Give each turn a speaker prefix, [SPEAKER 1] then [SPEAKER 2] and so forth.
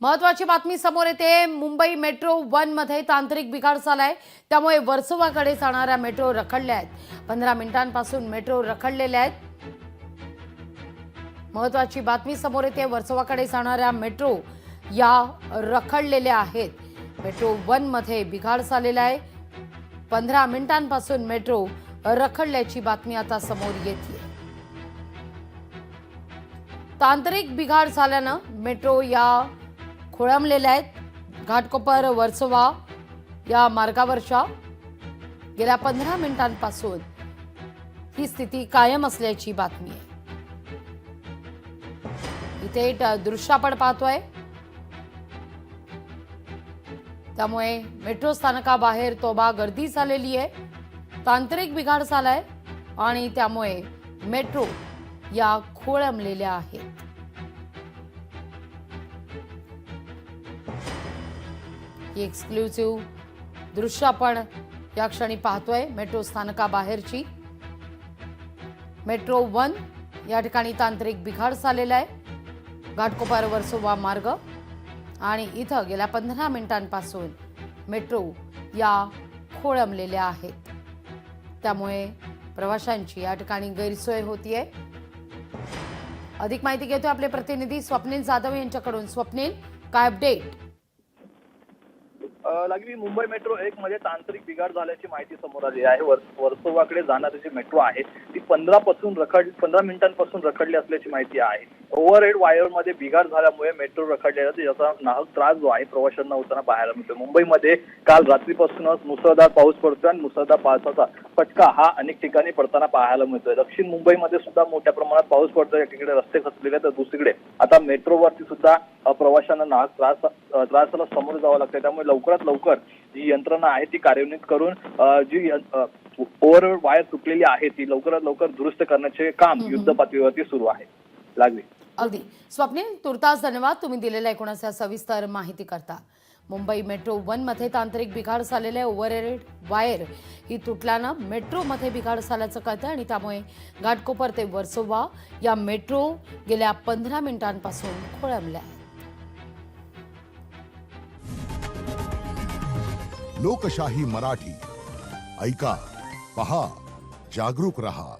[SPEAKER 1] महत्वाची बातमी समोर येते। मुंबई मेट्रो 1 मध्ये तांत्रिक बिघाड झालाय, त्यामुळे वर्सोवाकडे जाणाऱ्या मेट्रो रखडल्या आहेत। 15 मिनिटांपासून मेट्रो रखडलेल्या आहेत। महत्वाची बातमी समोर येते, वर्सोवाकडे जाणाऱ्या मेट्रो या रखडलेल्या आहेत। मेट्रो 1 मध्ये बिघाड झालेला आहे। 15 मिनिटांपासून मेट्रो रखडल्याची बातमी आता समोर येते। तांत्रिक बिघाड झाल्यानं मेट्रो या खोळंबलेल्या आहेत। घाटकोपर वर्सोवा या मार्गावरच्या गेल्या 15 मिनिटांपासून ही स्थिती कायम असल्याची बातमी आहे। इथे एक दृश्य आपण पाहतोय, त्यामुळे मेट्रो स्थानकाबाहेर तोबा गर्दी झालेली आहे। तांत्रिक बिघाड झालाय आणि त्यामुळे मेट्रो या खोळंबलेल्या आहेत। एक्सक्लुसिव्ह दृश्य आपण या क्षणी पाहतोय। मेट्रो स्थानकाबाहेरची मेट्रो 1 या ठिकाणी तांत्रिक बिघाड झालेला आहे। घाटकोपर वर्सोवा मार्ग आणि इथं गेल्या 15 मिनिटांपासून मेट्रो या खोळंबलेल्या आहेत। त्यामुळे प्रवाशांची या ठिकाणी गैरसोय होतीये। अधिक माहिती घेतोय आपले प्रतिनिधी स्वप्नील जाधव यांच्याकडून। स्वप्नील, काय अपडेट?
[SPEAKER 2] लागली मुंबई मेट्रो 1 मध्ये तांत्रिक बिघाड झाल्याची माहिती समोर आली आहे। वर्सोवाकडे जाणारी जी मेट्रो आहे ती 15 मिनिटांपासून रखडली असल्याची माहिती आहे। ओव्हरहेड वायर मध्ये बिघाड झाल्यामुळे मेट्रो रखडलेला, याचा नाहक त्रास जो आहे प्रवाशांना होताना पाहायला मिळतो। मुंबईमध्ये काल रात्रीपासूनच मुसळधार पाऊस पडतोय आणि मुसळधार पावसाचा फटका हा अनेक ठिकाणी पडताना पाहायला मिळतोय। दक्षिण मुंबईमध्ये सुद्धा मोठ्या प्रमाणात पाऊस पडतोय। एकीकडे रस्ते खचलेले तर दुसरीकडे आता मेट्रोवरती सुद्धा प्रवाशांना नाहक त्रासाला सामोरे जावं लागतंय। त्यामुळे लवकरात लवकर जी यंत्रणा आहे ती कार्यान्वित करून जी ओव्हरहेड वायर तुटलेली आहे ती लवकरात लवकर दुरुस्त करण्याचे काम युद्ध पातळीवरती सुरू आहे। लागली
[SPEAKER 1] अगदी स्वप्नील, तुर्तास धन्यवाद तुम्ही दिलेल्या एकूणच सविस्तर माहिती करता। मुंबई मेट्रो 1 मध्ये तांत्रिक बिघाड झालेले, ओव्हरहेड वायर ही तुटल्यानं मेट्रोमध्ये बिघाड झाल्याचं कळतं आणि त्यामुळे घाटकोपर ते वर्सोवा या मेट्रो गेल्या 15 मिनिटांपासून खोळंबल्या आहेत।
[SPEAKER 3] लोकशाही मराठी ऐका, पहा, जागरूक रहा।